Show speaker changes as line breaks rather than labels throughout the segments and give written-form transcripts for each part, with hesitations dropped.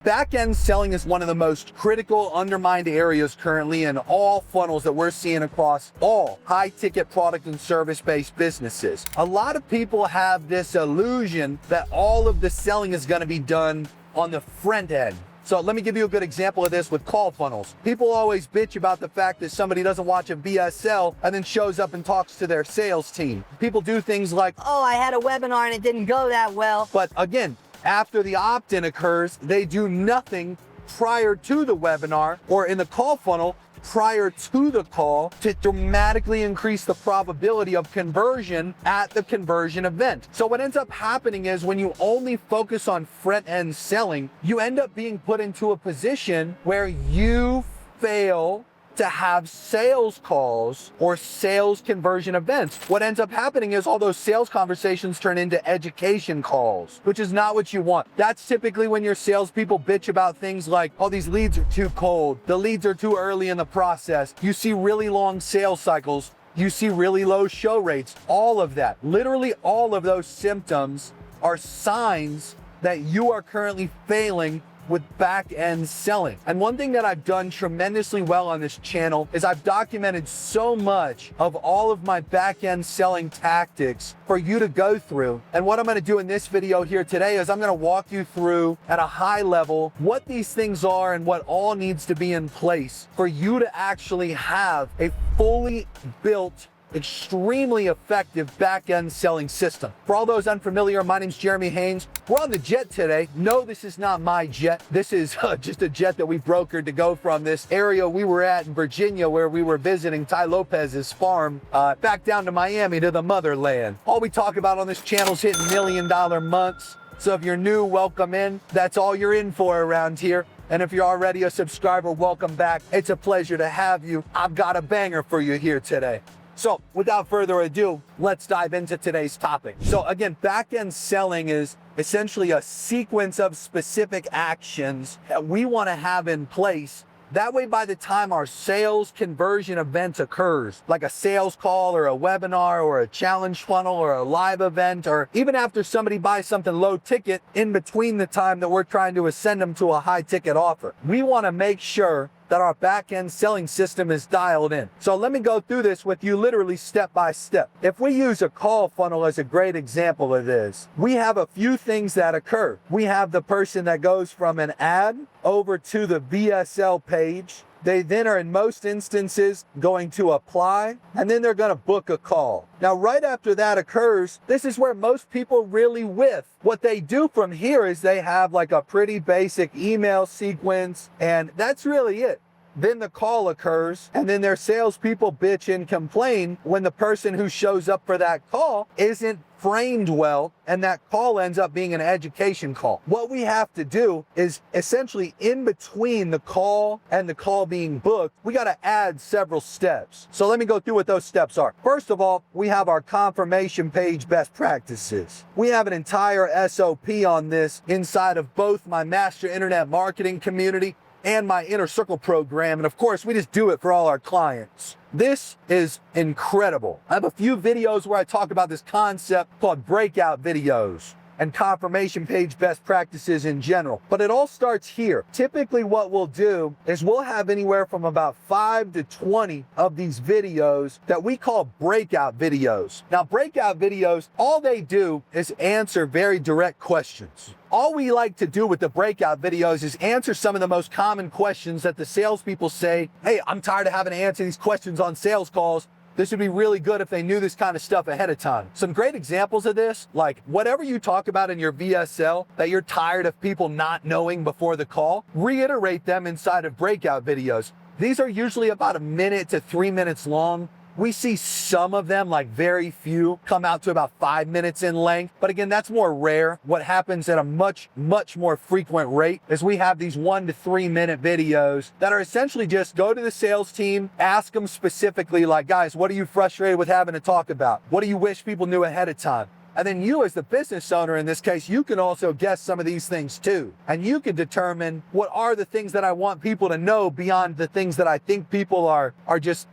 Back-end selling is one of the most critical, undermined areas currently in all funnels that we're seeing across all high-ticket product and service-based businesses. A lot of people have this illusion that all of the selling is going to be done on the front end. So let me give you a good example of this with call funnels. People always bitch about the fact that somebody doesn't watch a VSL and then shows up and talks to their sales team. People do things like,
oh, I had a webinar and it didn't go that well.
But again, after the opt-in occurs, they do nothing prior to the webinar or in the call funnel prior to the call to dramatically increase the probability of conversion at the conversion event. So what ends up happening is when you only focus on front-end selling, you end up being put into a position where you fail to have sales calls or sales conversion events. What ends up happening is all those sales conversations turn into education calls, which is not what you want. That's typically when your salespeople bitch about things like, oh, these leads are too cold. The leads are too early in the process. You see really long sales cycles. You see really low show rates. All of that, literally all of those symptoms are signs that you are currently failing with back-end selling. And one thing that I've done tremendously well on this channel is I've documented so much of all of my back-end selling tactics for you to go through. And what I'm gonna do in this video here today is I'm gonna walk you through at a high level what these things are and what all needs to be in place for you to actually have a fully built, extremely effective back-end selling system. For all those unfamiliar, my name's Jeremy Haynes. We're on the jet today. No, this is not my jet. This is just a jet that we brokered to go from this area we were at in Virginia where we were visiting Ty Lopez's farm back down to Miami to the motherland. All we talk about on this channel is hitting $1 million months. So if you're new, welcome in. That's all you're in for around here. And if you're already a subscriber, welcome back. It's a pleasure to have you. I've got a banger for you here today. So without further ado, let's dive into today's topic. So again, back-end selling is essentially a sequence of specific actions that we want to have in place. That way, by the time our sales conversion event occurs, like a sales call or a webinar or a challenge funnel or a live event, or even after somebody buys something low ticket in between the time that we're trying to ascend them to a high ticket offer, we want to make sure that our back-end selling system is dialed in. So let me go through this with you literally step by step. If we use a call funnel as a great example of this, we have a few things that occur. We have the person that goes from an ad over to the VSL page. They then are in most instances going to apply, and then they're going to book a call. Now, right after that occurs, this is where most people really whiff. What they do from here is they have like a pretty basic email sequence, and that's really it. Then the call occurs, and then their salespeople bitch and complain when the person who shows up for that call isn't framed well, and that call ends up being an education call. What we have to do is essentially in between the call and the call being booked, we got to add several steps. So let me go through what those steps are. First of all, we have our confirmation page best practices. We have an entire SOP on this inside of both my master internet marketing community and my Inner Circle program. And of course, we just do it for all our clients. This is incredible. I have a few videos where I talk about this concept called breakout videos and confirmation page best practices in general. But it all starts here. Typically what we'll do is we'll have anywhere from about 5 to 20 of these videos that we call breakout videos. Now, breakout videos, all they do is answer very direct questions. All we like to do with the breakout videos is answer some of the most common questions that the salespeople say, hey, I'm tired of having to answer these questions on sales calls. This would be really good if they knew this kind of stuff ahead of time. Some great examples of this, like whatever you talk about in your VSL that you're tired of people not knowing before the call, reiterate them inside of breakout videos. These are usually about 1 minute to 3 minutes long. We see some of them, like very few, come out to about 5 minutes in length. But again, that's more rare. What happens at a much more frequent rate is we have these 1 to 3 minute videos that are essentially just go to the sales team, ask them specifically like, guys, what are you frustrated with having to talk about? What do you wish people knew ahead of time? And then you as the business owner in this case, you can also guess some of these things too. And you can determine what are the things that I want people to know beyond the things that I think people are just,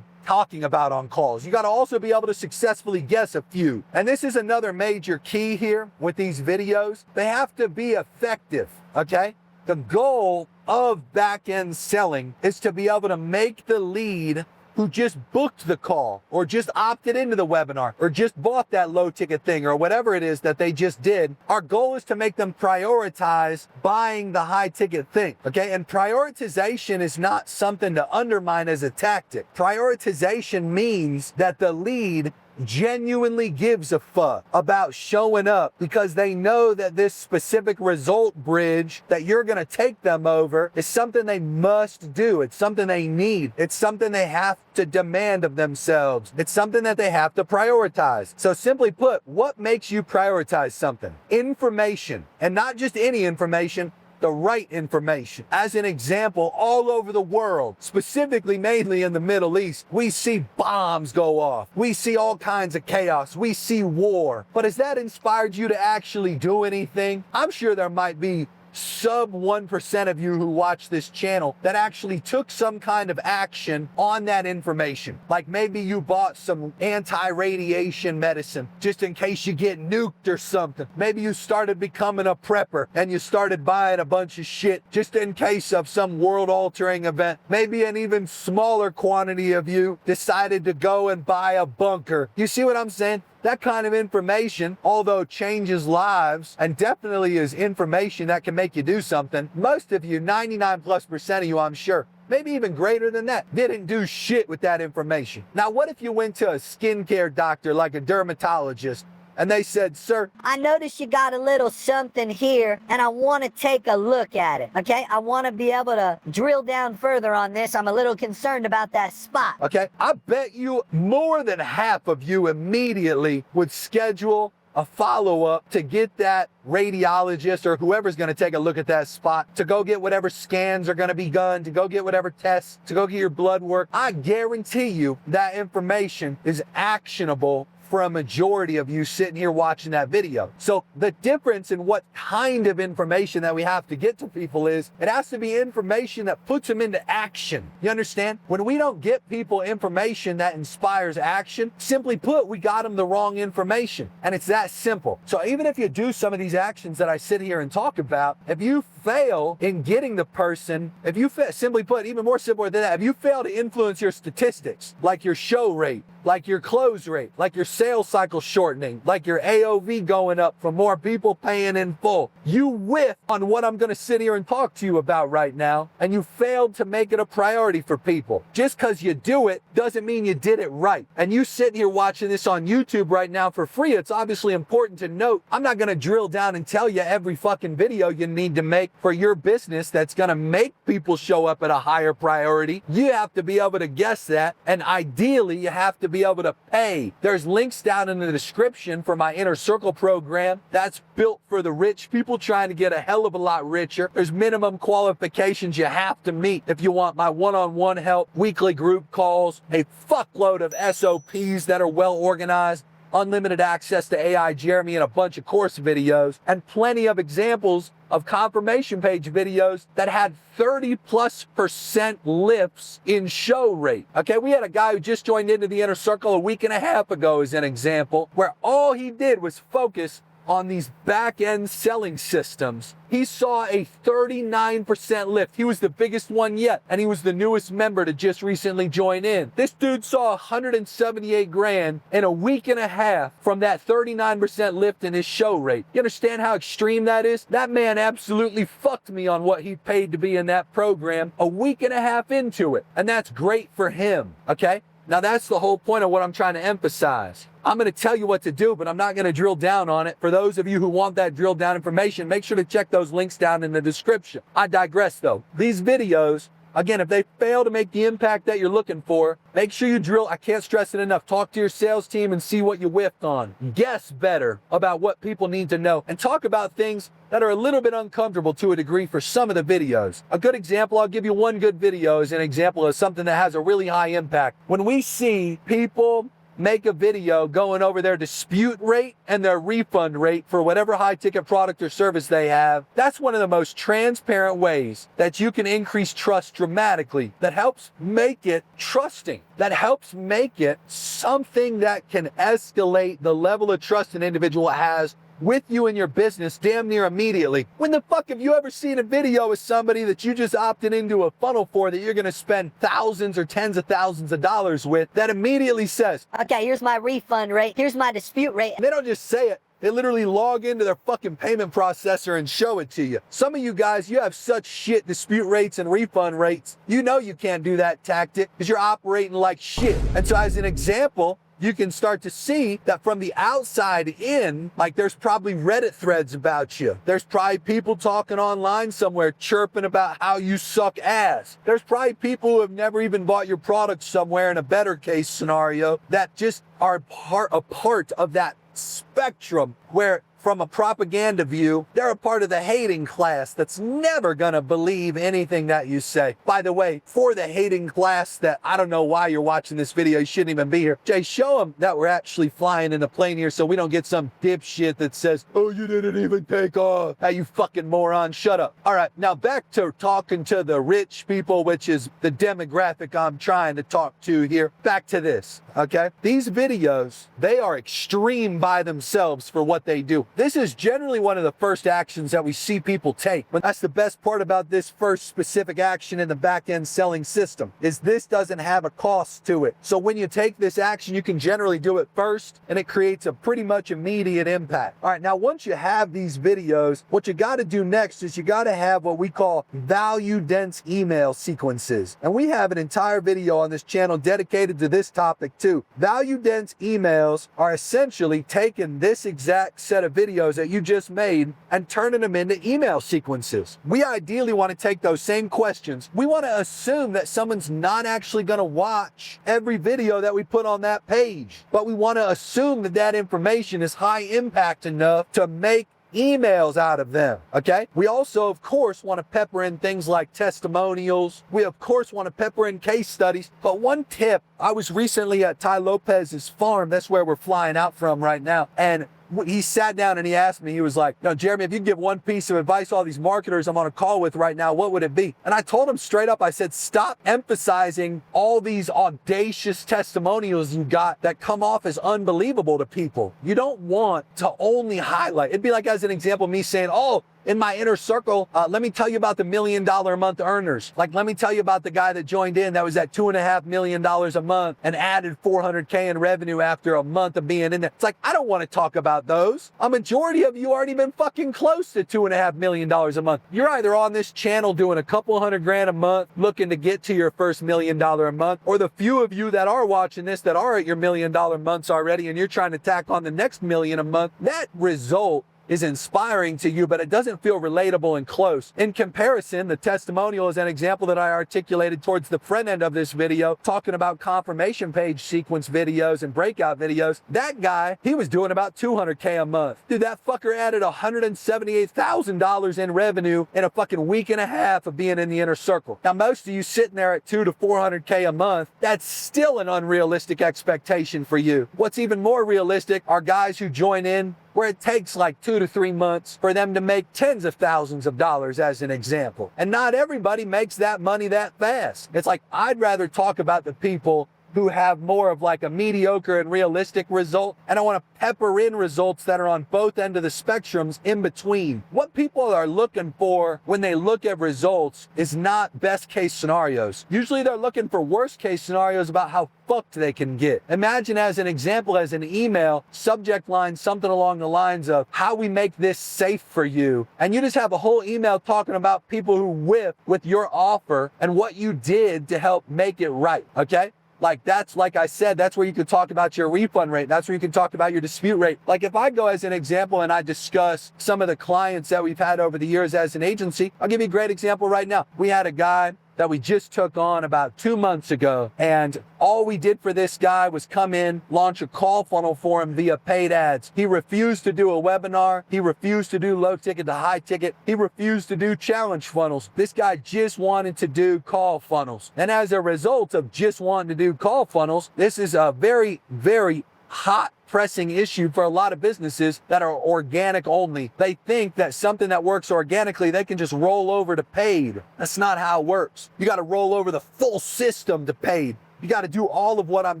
talking about on calls. You got to also be able to successfully guess a few. And this is another major key here with these videos. They have to be effective, okay? The goal of back-end selling is to be able to make the lead who just booked the call or just opted into the webinar or just bought that low ticket thing or whatever it is that they just did. Our goal is to make them prioritize buying the high ticket thing. Okay. And prioritization is not something to undermine as a tactic. Prioritization means that the lead genuinely gives a fuck about showing up because they know that this specific result bridge that you're going to take them over is something they must do. It's something they need. It's something they have to demand of themselves. It's something that they have to prioritize. So simply put, what makes you prioritize something? Information, and not just any information, the right information. As an example, all over the world, specifically mainly in the Middle East, we see bombs go off. We see all kinds of chaos. We see war. But has that inspired you to actually do anything? I'm sure there might be sub 1% of you who watch this channel that actually took some kind of action on that information. Like maybe you bought some anti-radiation medicine just in case you get nuked or something. Maybe you started becoming a prepper and you started buying a bunch of shit just in case of some world-altering event. Maybe an even smaller quantity of you decided to go and buy a bunker. You see what I'm saying? That kind of information, although changes lives and definitely is information that can make you do something, most of you, 99+% of you, I'm sure, maybe even greater than that, didn't do shit with that information. Now, what if you went to a skincare doctor like a dermatologist and they said, sir,
I noticed you got a little something here and I want to take a look at it. Okay. I want to be able to drill down further on this. I'm a little concerned about that spot.
okay, I bet you more than half of you immediately would schedule a follow-up to get that radiologist or whoever's going to take a look at that spot to go get whatever scans are going to be done, to go get whatever tests, to go get your blood work. I guarantee you that information is actionable for a majority of you sitting here watching that video. So the difference in what kind of information that we have to get to people is it has to be information that puts them into action. You understand? When we don't get people information that inspires action, simply put, we got them the wrong information. And it's that simple. So even if you do some of these actions that I sit here and talk about, if you fail in getting the person, if you simply put, even more simple than that, if you fail to influence your statistics, like your show rate, like your close rate, like your sales cycle shortening, like your AOV going up for more people paying in full, you whiff on what I'm going to sit here and talk to you about right now, and you failed to make it a priority for people. Just because you do it doesn't mean you did it right. And you sitting here watching this on YouTube right now for free, it's obviously important to note, I'm not going to drill down and tell you every fucking video you need to make for your business that's going to make people show up at a higher priority. You have to be able to guess that, and ideally you have to be able to pay. There's links down in the description for my Inner Circle program that's built for the rich people trying to get a hell of a lot richer. There's minimum qualifications you have to meet if you want my one-on-one help, weekly group calls, a fuckload of SOPs that are well organized, unlimited access to AI Jeremy and a bunch of course videos, and plenty of examples of confirmation page videos that had 30+% lifts in show rate. Okay, we had a guy who just joined into the Inner Circle a week and a half ago as an example, where all he did was focus on these back-end selling systems. He saw a 39% lift. He was the biggest one yet, and he was the newest member to just recently join in. This dude saw 178 grand in a week and a half from that 39% lift in his show rate. You understand how extreme that is? That man absolutely fucked me on what he paid to be in that program a week and a half into it, and that's great for him, okay? Now that's the whole point of what I'm trying to emphasize. I'm going to tell you what to do, but I'm not going to drill down on it. For those of you who want that drill down information, make sure to check those links down in the description. I digress though. These videos, again, if they fail to make the impact that you're looking for, make sure you drill. I can't stress it enough. Talk to your sales team and see what you whiffed on. Guess better about what people need to know and talk about things that are a little bit uncomfortable to a degree for some of the videos. A good example, I'll give you one good video as an example of something that has a really high impact. When we see people make a video going over their dispute rate and their refund rate for whatever high ticket product or service they have, that's one of the most transparent ways that you can increase trust dramatically. That helps make it trusting. That helps make it something that can escalate the level of trust an individual has with you in your business damn near immediately. When the fuck have you ever seen a video with somebody that you just opted into a funnel for that you're gonna spend thousands or tens of thousands of dollars with that immediately says,
okay, here's my refund rate, here's my dispute rate.
and they don't just say it. They literally log into their fucking payment processor and show it to you. Some of you guys, you have such shit dispute rates and refund rates. You know you can't do that tactic because you're operating like shit. And so as an example, you can start to see that from the outside in, like there's probably Reddit threads about you. There's probably people talking online somewhere chirping about how you suck ass. There's probably people who have never even bought your product somewhere in a better case scenario that just are a part of that spectrum where from a propaganda view, they're a part of the hating class that's never gonna believe anything that you say. By the way, for the hating class that I don't know why you're watching this video, you shouldn't even be here. Jay, show them that we're actually flying in the plane here so we don't get some dipshit that says, oh, you didn't even take off. Hey, you fucking moron, shut up. All right, now back to talking to the rich people, which is the demographic I'm trying to talk to here. Back to this, okay? These videos, they are extreme by themselves for what they do. This is generally one of the first actions that we see people take. But that's the best part about this first specific action in the back-end selling system, is this doesn't have a cost to it. So when you take this action, you can generally do it first, and it creates a pretty much immediate impact. All right, now once you have these videos, what you gotta do next is you gotta have what we call value-dense email sequences. And we have an entire video on this channel dedicated to this topic too. Value-dense emails are essentially taking this exact set of videos that you just made and turning them into email sequences. We ideally want to take those same questions. We want to assume that someone's not actually going to watch every video that we put on that page, but we want to assume that that information is high impact enough to make emails out of them, okay? We also, of course, want to pepper in things like testimonials. We, of course, want to pepper in case studies. But one tip, I was recently at Ty Lopez's farm. That's where we're flying out from right now. And he sat down and he asked me, he was like, no, Jeremy, if you could give one piece of advice to all these marketers I'm on a call with right now, what would it be? And I told him straight up, I said, stop emphasizing all these audacious testimonials you got that come off as unbelievable to people. You don't want to only highlight. It'd be like, as an example, me saying, oh, in my inner circle, let me tell you about the $1 million a month earners. Like, let me tell you about the guy that joined in that was at $2.5 million a month and added 400K in revenue after a month of being in there. It's like, I don't want to talk about those. A majority of you already been fucking close to $2.5 million a month. You're either on this channel doing a couple $100,000 a month, looking to get to your first $1 million a month, or the few of you that are watching this that are at your $1 million months already and you're trying to tack on the next $1 million a month. That result is inspiring to you, but it doesn't feel relatable and close. In comparison, the testimonial is an example that I articulated towards the front end of this video, talking about confirmation page sequence videos and breakout videos. That guy, he was doing about 200K a month. Dude, that fucker added $178,000 in revenue in a fucking week and a half of being in the inner circle. Now, most of you sitting there at 200 to 400K a month, that's still an unrealistic expectation for you. What's even more realistic are guys who join in where it takes like 2 to 3 months for them to make tens of thousands of dollars, as an example. And not everybody makes that money that fast. It's like, I'd rather talk about the people who have more of like a mediocre and realistic result, and I want to pepper in results that are on both ends of the spectrums in between. What people are looking for when they look at results is not best case scenarios. Usually they're looking for worst case scenarios about how fucked they can get. Imagine, as an example, as an email, subject line something along the lines of how we make this safe for you. And you just have a whole email talking about people who whiff with your offer and what you did to help make it right, okay? Like, that's, like I said, that's where you can talk about your refund rate. That's where you can talk about your dispute rate. Like, if I go as an example and I discuss some of the clients that we've had over the years as an agency, I'll give you a great example right now. We had a guy that we just took on about 2 months ago. And all we did for this guy was come in, launch a call funnel for him via paid ads. He refused to do a webinar. He refused to do low ticket to high ticket. He refused to do challenge funnels. This guy just wanted to do call funnels. And as a result of just wanting to do call funnels, this is a very, very hot pressing issue for a lot of businesses that are organic only. They think that something that works organically, they can just roll over to paid. That's not how it works. You got to roll over the full system to paid. You got to do all of what I'm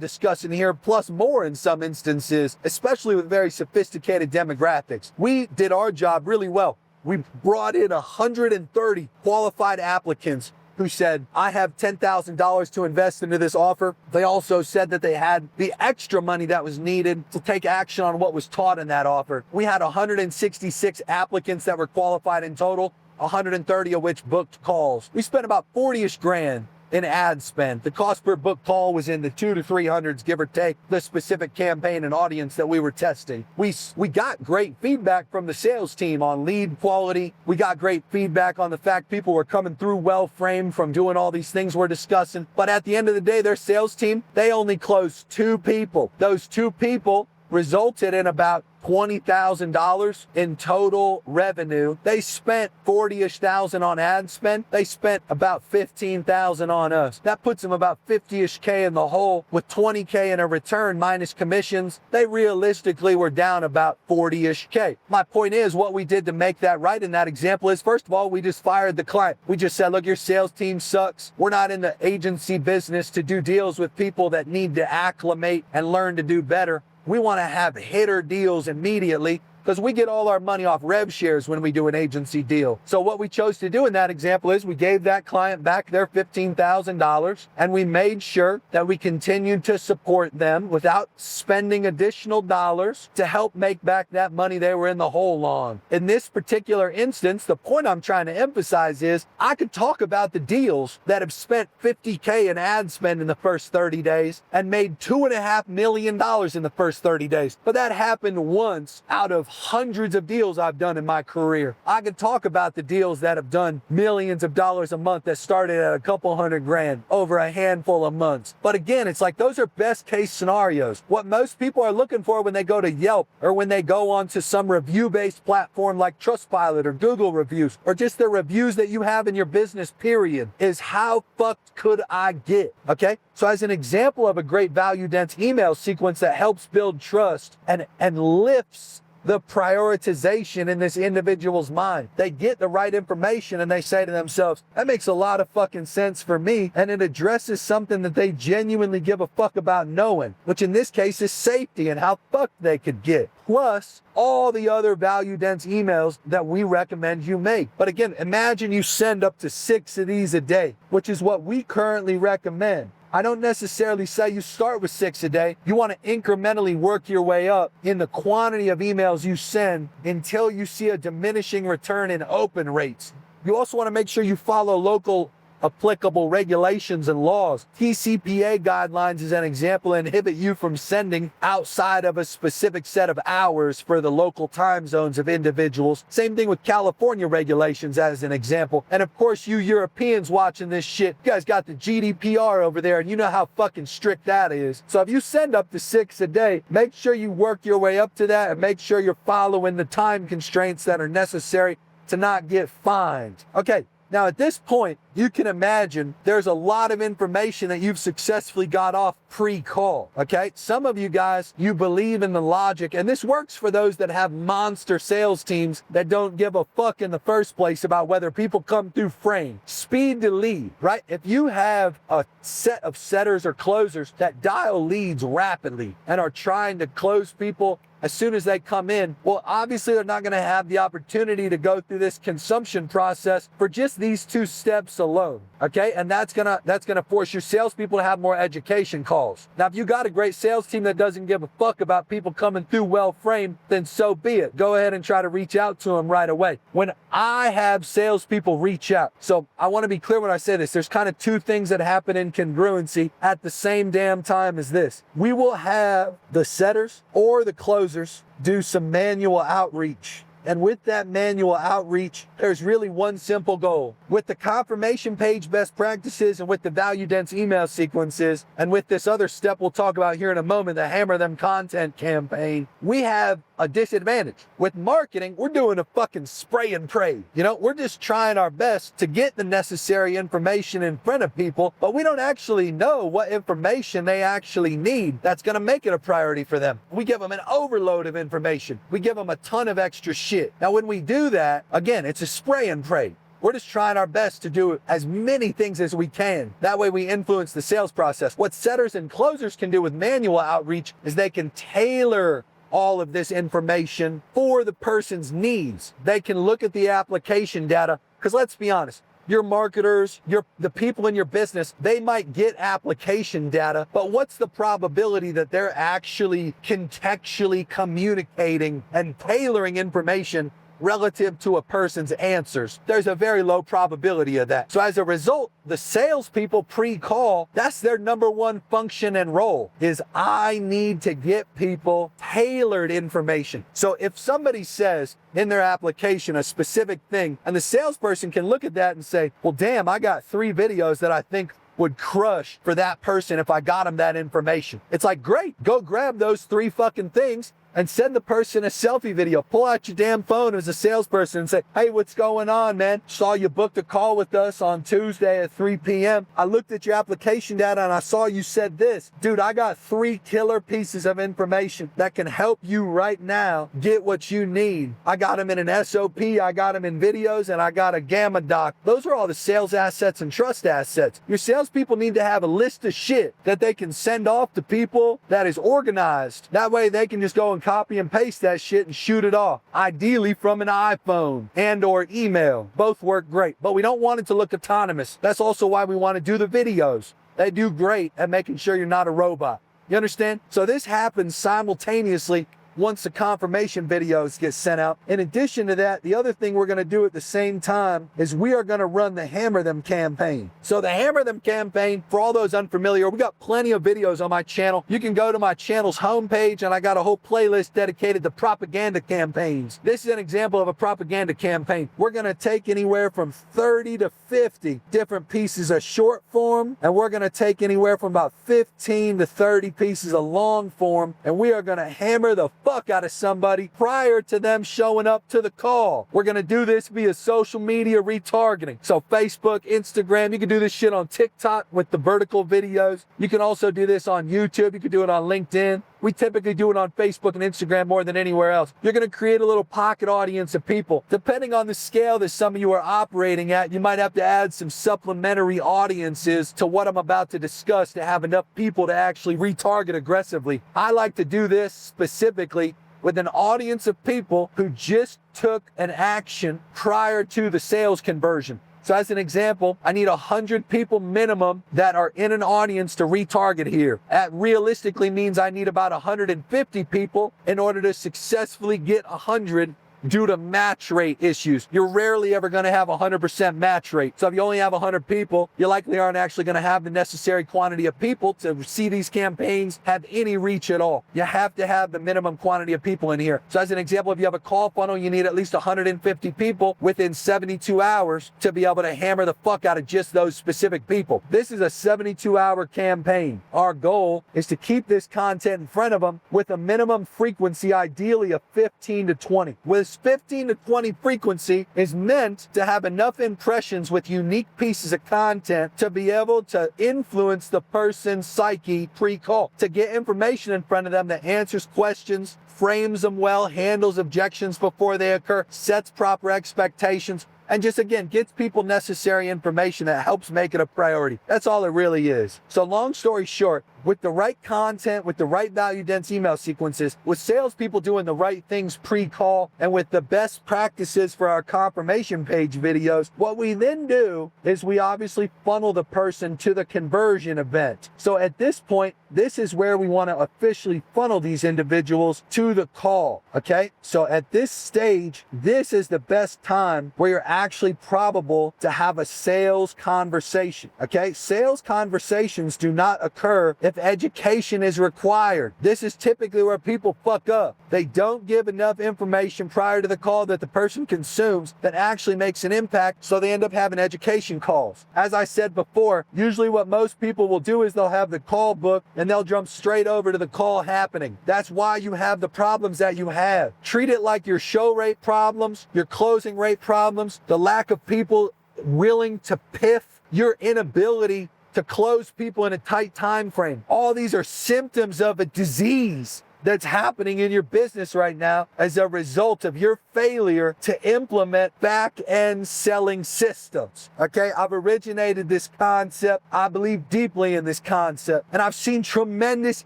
discussing here, plus more in some instances, especially with very sophisticated demographics. We did our job really well. We brought in 130 qualified applicants who said, I have $10,000 to invest into this offer. They also said that they had the extra money that was needed to take action on what was taught in that offer. We had 166 applicants that were qualified in total, 130 of which booked calls. We spent about 40-ish grand in ad spend. The cost per book call was in the 200 to 300s, give or take, the specific campaign and audience that we were testing. We got great feedback from the sales team on lead quality. We got great feedback on the fact people were coming through well framed from doing all these things we're discussing. But at the end of the day, their sales team, they only closed 2 people. Those 2 people resulted in about $20,000 in total revenue. They spent 40-ish thousand on ad spend. They spent about 15,000 on us. That puts them about 50-ish K in the hole with 20K in a return minus commissions. They realistically were down about 40-ish K. My point is, what we did to make that right in that example is, first of all, we just fired the client. We just said, look, your sales team sucks. We're not in the agency business to do deals with people that need to acclimate and learn to do better. We want to have hitter deals immediately because we get all our money off rev shares when we do an agency deal. So what we chose to do in that example is we gave that client back their $15,000 and we made sure that we continued to support them without spending additional dollars to help make back that money they were in the hole on. In this particular instance, the point I'm trying to emphasize is I could talk about the deals that have spent 50K in ad spend in the first 30 days and made $2.5 million in the first 30 days. But that happened once out of hundreds of deals I've done in my career. I could talk about the deals that have done millions of dollars a month that started at a couple hundred grand over a handful of months. But again, it's like those are best case scenarios. What most people are looking for when they go to Yelp or when they go onto some review-based platform like Trustpilot or Google Reviews or just the reviews that you have in your business period is how fucked could I get? Okay? So as an example of a great value-dense email sequence that helps build trust and lifts the prioritization in this individual's mind. They get the right information and they say to themselves, that makes a lot of fucking sense for me. And it addresses something that they genuinely give a fuck about knowing, which in this case is safety and how fucked they could get. Plus all the other value dense emails that we recommend you make. But again, imagine you send up to 6 of these a day, which is what we currently recommend. I don't necessarily say you start with 6 a day. You want to incrementally work your way up in the quantity of emails you send until you see a diminishing return in open rates. You also want to make sure you follow local applicable regulations and laws. TCPA guidelines, as an example, inhibit you from sending outside of a specific set of hours for the local time zones of individuals. Same thing with California regulations, as an example. And of course, you Europeans watching this shit, you guys got the GDPR over there, and you know how fucking strict that is. So if you send up to 6 a day, make sure you work your way up to that and make sure you're following the time constraints that are necessary to not get fined. Okay. Now, at this point, you can imagine there's a lot of information that you've successfully got off pre-call, okay? Some of you guys, you believe in the logic, and this works for those that have monster sales teams that don't give a fuck in the first place about whether people come through frame. Speed to lead, right? If you have a set of setters or closers that dial leads rapidly and are trying to close people as soon as they come in, well, obviously they're not going to have the opportunity to go through this consumption process for just these 2 steps alone, okay? And that's gonna force your salespeople to have more education calls. Now, if you got a great sales team that doesn't give a fuck about people coming through well framed, then so be it. Go ahead and try to reach out to them right away. When I have salespeople reach out, so I want to be clear when I say this, there's kind of 2 things that happen in congruency at the same damn time as this. We will have the setters or the closers do some manual outreach. And with that manual outreach, there's really one simple goal. With the confirmation page best practices and with the value dense email sequences, and with this other step we'll talk about here in a moment, the hammer them content campaign, we have a disadvantage. With marketing, we're doing a fucking spray and pray. You know, we're just trying our best to get the necessary information in front of people, but we don't actually know what information they actually need that's going to make it a priority for them. We give them an overload of information. We give them a ton of extra shit. Now, when we do that, again, it's a spray and pray. We're just trying our best to do as many things as we can. That way we influence the sales process. What setters and closers can do with manual outreach is they can tailor all of this information for the person's needs. They can look at the application data, because let's be honest, your marketers, the people in your business, they might get application data, but what's the probability that they're actually contextually communicating and tailoring information relative to a person's answers? There's a very low probability of that. So as a result, the salespeople pre-call, that's their number one function and role, is I need to get people tailored information. So if somebody says in their application a specific thing, and the salesperson can look at that and say, well, damn, I got 3 videos that I think would crush for that person if I got them that information. It's like, great, go grab those 3 fucking things and send the person a selfie video. Pull out your damn phone as a salesperson and say, hey, what's going on, man? Saw you booked a call with us on Tuesday at 3 p.m. I looked at your application data and I saw you said this. Dude, I got 3 killer pieces of information that can help you right now get what you need. I got them in an SOP, I got them in videos, and I got a Gamma doc. Those are all the sales assets and trust assets. Your salespeople need to have a list of shit that they can send off to people that is organized. That way they can just go and copy and paste that shit and shoot it off, ideally from an iPhone and or email. Both work great, but we don't want it to look autonomous. That's also why we want to do the videos. They do great at making sure you're not a robot. You understand? So this happens simultaneously once the confirmation videos get sent out. In addition to that, the other thing we're going to do at the same time is we are going to run the Hammer Them campaign. So the Hammer Them campaign, for all those unfamiliar, we got plenty of videos on my channel. You can go to my channel's homepage and I got a whole playlist dedicated to propaganda campaigns. This is an example of a propaganda campaign. We're going to take anywhere from 30 to 50 different pieces of short form, and we're going to take anywhere from about 15 to 30 pieces of long form, and we are going to hammer the fuck out of somebody prior to them showing up to the call. We're going to do this via social media retargeting. So Facebook, Instagram, you can do this shit on TikTok with the vertical videos. You can also do this on YouTube. You can do it on LinkedIn. We typically do it on Facebook and Instagram more than anywhere else. You're going to create a little pocket audience of people. Depending on the scale that some of you are operating at, you might have to add some supplementary audiences to what I'm about to discuss to have enough people to actually retarget aggressively. I like to do this specifically with an audience of people who just took an action prior to the sales conversion. So as an example, I need 100 people minimum that are in an audience to retarget here. That realistically means I need about 150 people in order to successfully get 100 due to match rate issues. You're rarely ever going to have 100% match rate. So if you only have 100 people, you likely aren't actually going to have the necessary quantity of people to see these campaigns have any reach at all. You have to have the minimum quantity of people in here. So as an example, if you have a call funnel, you need at least 150 people within 72 hours to be able to hammer the fuck out of just those specific people. This is a 72-hour campaign. Our goal is to keep this content in front of them with a minimum frequency, ideally of 15 to 20. With 15 to 20 frequency is meant to have enough impressions with unique pieces of content to be able to influence the person's psyche pre-call, to get information in front of them that answers questions, frames them well, handles objections before they occur, sets proper expectations, and just again, gets people necessary information that helps make it a priority. That's all it really is. So long story short, with the right content, with the right value dense email sequences, with salespeople doing the right things pre-call, and with the best practices for our confirmation page videos, what we then do is we obviously funnel the person to the conversion event. So at this point, this is where we want to officially funnel these individuals to the call, okay? So at this stage, this is the best time where you're actually probable to have a sales conversation, okay? Sales conversations do not occur if education is required. This is typically where people fuck up. They don't give enough information prior to the call that the person consumes that actually makes an impact, so they end up having education calls. As I said before, usually what most people will do is they'll have the call book and they'll jump straight over to the call happening. That's why you have the problems that you have. Treat it like your show rate problems, your closing rate problems, the lack of people willing to piff, your inability to close people in a tight time frame. All these are symptoms of a disease. that's happening in your business right now as a result of your failure to implement back-end selling systems. Okay, I've originated this concept. I believe deeply in this concept, and I've seen tremendous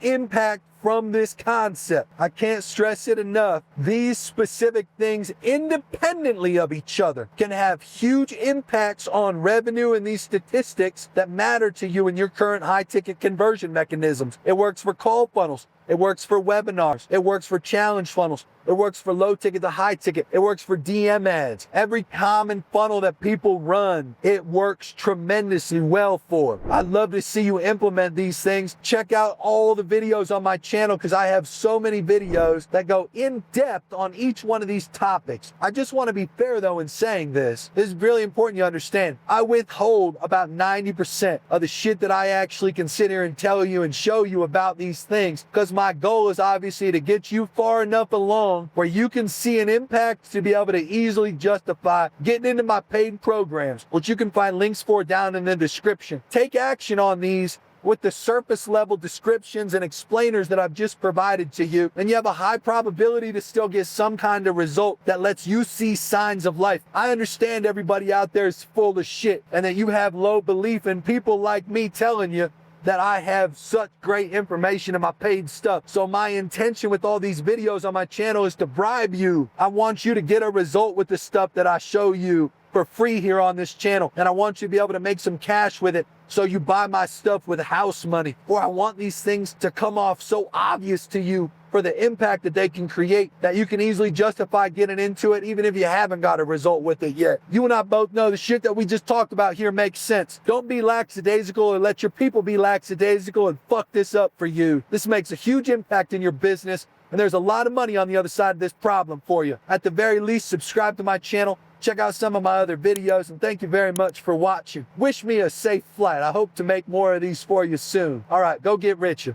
impact from this concept. I can't stress it enough. These specific things, independently of each other, can have huge impacts on revenue and these statistics that matter to you in your current high-ticket conversion mechanisms. It works for call funnels. It works for webinars. It works for challenge funnels. It works for low ticket to high ticket. It works for DM ads. Every common funnel that people run, it works tremendously well for. I'd love to see you implement these things. Check out all the videos on my channel because I have so many videos that go in depth on each one of these topics. I just want to be fair though in saying this. This is really important you understand. I withhold about 90% of the shit that I actually can sit here and tell you and show you about these things because my goal is obviously to get you far enough along where you can see an impact to be able to easily justify getting into my paid programs, which you can find links for down in the description. Take action on these with the surface level descriptions and explainers that I've just provided to you, and you have a high probability to still get some kind of result that lets you see signs of life. I understand everybody out there is full of shit and that you have low belief in people like me telling you that I have such great information in my paid stuff. So my intention with all these videos on my channel is to bribe you. I want you to get a result with the stuff that I show you for free here on this channel. And I want you to be able to make some cash with it so you buy my stuff with house money. Or I want these things to come off so obvious to you for the impact that they can create that you can easily justify getting into it even if you haven't got a result with it yet. You and I both know the shit that we just talked about here makes sense. Don't be lackadaisical or let your people be lackadaisical and fuck this up for you. This makes a huge impact in your business and there's a lot of money on the other side of this problem for you. At the very least, subscribe to my channel. Check out some of my other videos and thank you very much for watching. Wish me a safe flight. I hope to make more of these for you soon. All right, go get rich.